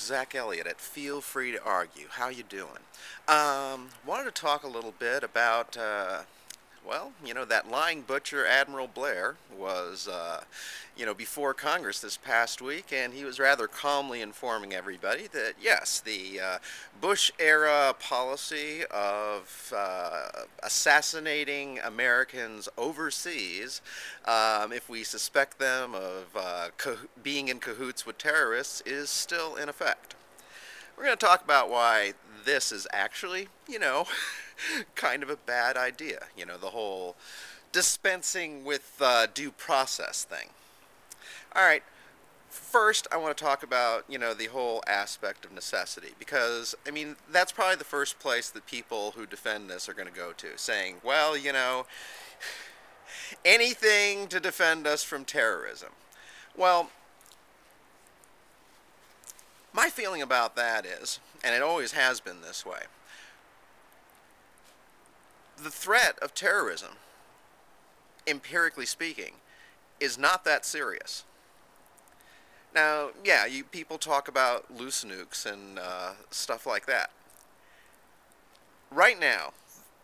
Zach Elliott at Feel Free to Argue. How you doing? Wanted to talk a little bit about, well, that lying butcher Admiral Blair was, before Congress this past week, and he was rather calmly informing everybody that, yes, the Bush-era policy of assassinating Americans overseas, if we suspect them of being in cahoots with terrorists, is still in effect. We're going to talk about why this is actually, kind of a bad idea. The whole dispensing with due process thing. All right, first I want to talk about, the whole aspect of necessity, because, that's probably the first place that people who defend this are going to go to, saying, well, anything to defend us from terrorism. Well, my feeling about that is, and it always has been this way, the threat of terrorism, empirically speaking, is not that serious. Now, yeah, people talk about loose nukes and stuff like that. Right now,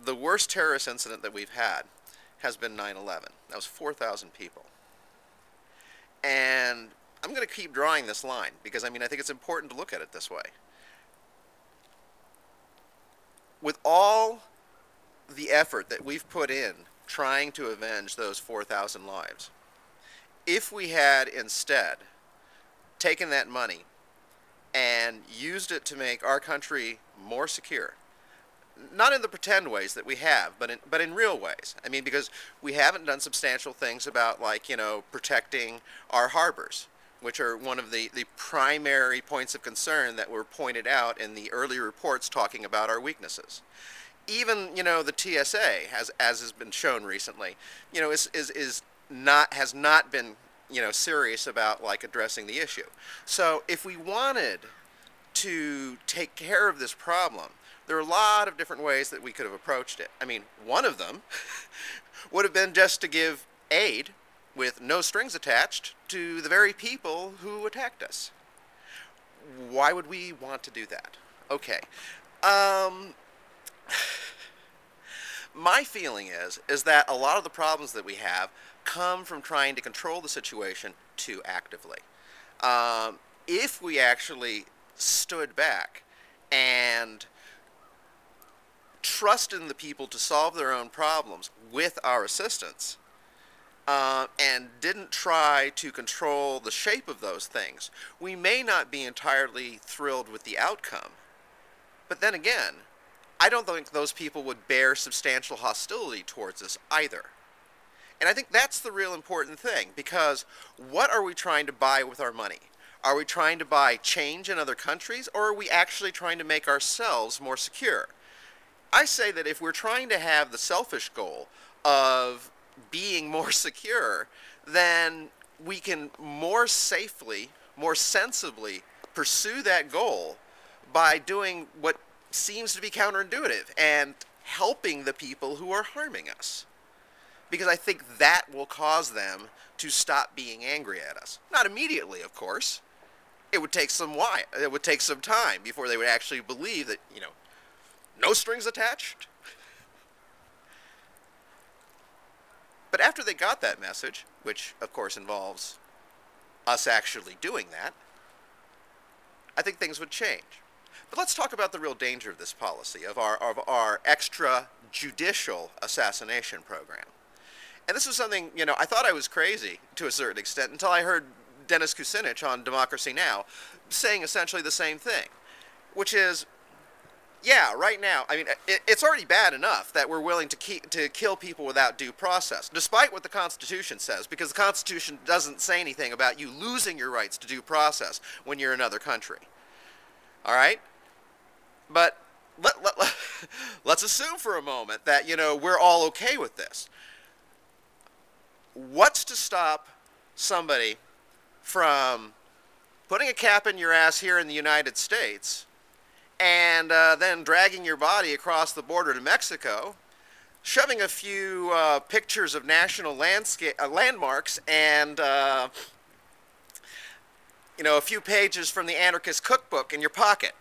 the worst terrorist incident that we've had has been 9/11. That was 4,000 people. And I'm going to keep drawing this line because, I think it's important to look at it this way. With all the effort that we've put in trying to avenge those 4,000 lives, if we had instead taken that money and used it to make our country more secure, not in the pretend ways that we have, but in real ways. Because we haven't done substantial things about, protecting our harbors, which are one of the primary points of concern that were pointed out in the early reports talking about our weaknesses. Even, the TSA, as has been shown recently, has not been, serious about, addressing the issue. So if we wanted to take care of this problem, there are a lot of different ways that we could have approached it. One of them would have been just to give aid with no strings attached to the very people who attacked us. Why would we want to do that? Okay. My feeling is that a lot of the problems that we have come from trying to control the situation too actively. If we actually stood back and trusted in the people to solve their own problems with our assistance, and didn't try to control the shape of those things, we may not be entirely thrilled with the outcome. But then again, I don't think those people would bear substantial hostility towards us either. And I think that's the real important thing, because what are we trying to buy with our money? Are we trying to buy change in other countries, or are we actually trying to make ourselves more secure? I say that if we're trying to have the selfish goal of being more secure, then we can more safely, more sensibly pursue that goal by doing what seems to be counterintuitive and helping the people who are harming us. Because I think that will cause them to stop being angry at us. Not immediately, of course. It would take some time before they would actually believe that, no strings attached. But after they got that message, which of course involves us actually doing that, I think things would change. But let's talk about the real danger of this policy, of our extrajudicial assassination program. And this was something, I thought I was crazy to a certain extent until I heard Dennis Kucinich on Democracy Now! Saying essentially the same thing, which is, yeah, right now, it's already bad enough that we're willing to kill people without due process, despite what the Constitution says, because the Constitution doesn't say anything about you losing your rights to due process when you're in another country. All right? But let's assume for a moment that, we're all okay with this. What's to stop somebody from putting a cap in your ass here in the United States and then dragging your body across the border to Mexico, shoving a few pictures of national landmarks and a few pages from the anarchist cookbook in your pocket.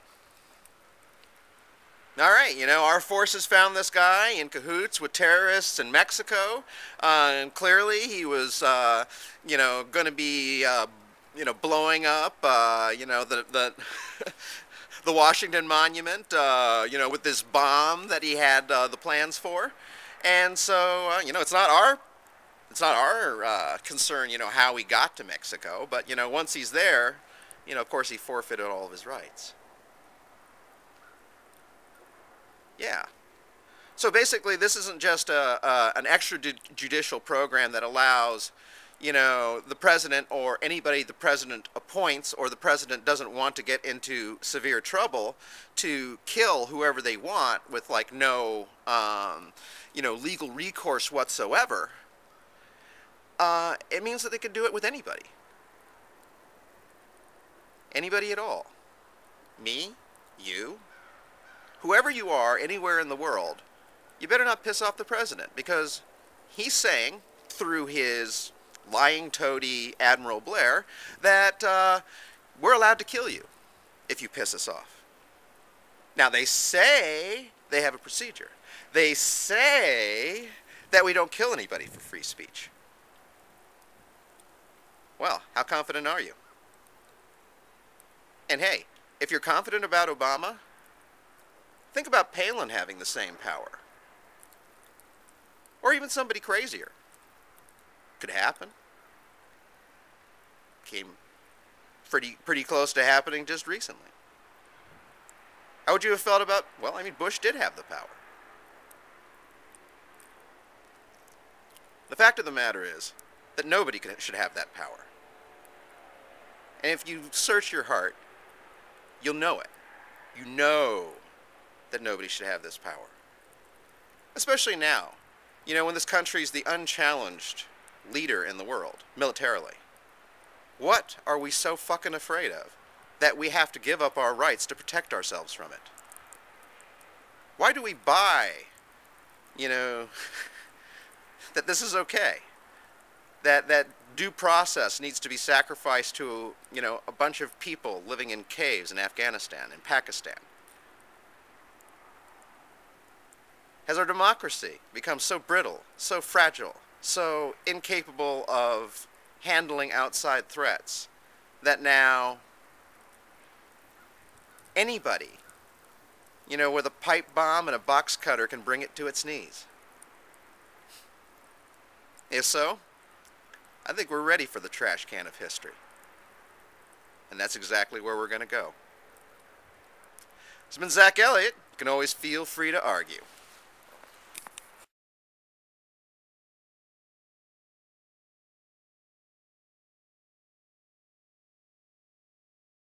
All right, our forces found this guy in cahoots with terrorists in Mexico, and clearly he was, going to be, blowing up, the the Washington Monument, with this bomb that he had the plans for, and so, it's not our concern, how he got to Mexico, but once he's there, of course he forfeited all of his rights. Yeah. So basically, this isn't just an extrajudicial program that allows, the president or anybody the president appoints or the president doesn't want to get into severe trouble to kill whoever they want with like no, legal recourse whatsoever. It means that they can do it with anybody. Anybody at all. Me, you, whoever you are, anywhere in the world, you better not piss off the president, because he's saying, through his lying toady Admiral Blair, that we're allowed to kill you if you piss us off. Now, they say they have a procedure. They say that we don't kill anybody for free speech. Well, how confident are you? And hey, if you're confident about Obama, think about Palin having the same power. Or even somebody crazier. Could happen. Came pretty close to happening just recently. How would you have felt about, well, Bush did have the power. The fact of the matter is that nobody should have that power. And if you search your heart, you'll know it. You know that nobody should have this power. Especially now, when this country is the unchallenged leader in the world, militarily. What are we so fucking afraid of that we have to give up our rights to protect ourselves from it? Why do we buy, that this is okay? That due process needs to be sacrificed to, a bunch of people living in caves in Afghanistan and Pakistan? Has our democracy become so brittle, so fragile, so incapable of handling outside threats that now anybody, with a pipe bomb and a box cutter can bring it to its knees? If so, I think we're ready for the trash can of history. And that's exactly where we're going to go. It's been Zach Elliott. You can always feel free to argue.